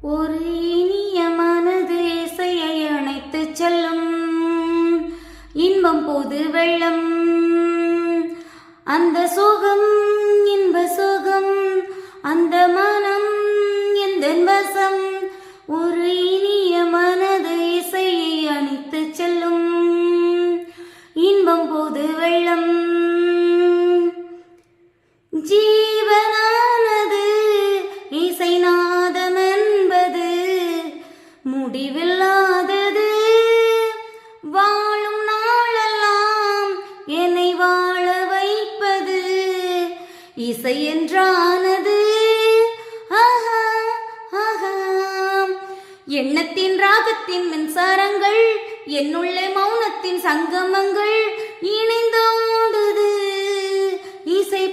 ஒரு இனிய மனது இசையை அணைத்து செல்லும் இன்பம் போது வெள்ளம். அந்த சுகம் இன்ப சுகம், அந்த மனம் எந்த வசம். ஒரு இனிய மனது இசையை அணைத்து செல்லும் இன்பம் போது வெள்ளம். ஜீவனானது இசை நாதம் என்பது முடிவில்லாதது. வாழும் நாளெல்லாம் என்னை வாழ வைப்பது இசை என்றானது. ஆஹா ஆஹா, எண்ணத்தின் ராகத்தின் மின்சாரங்கள், என்னுள்ளே மௌனத்தின் சங்கமங்கள் இணைந்தோடுது இசை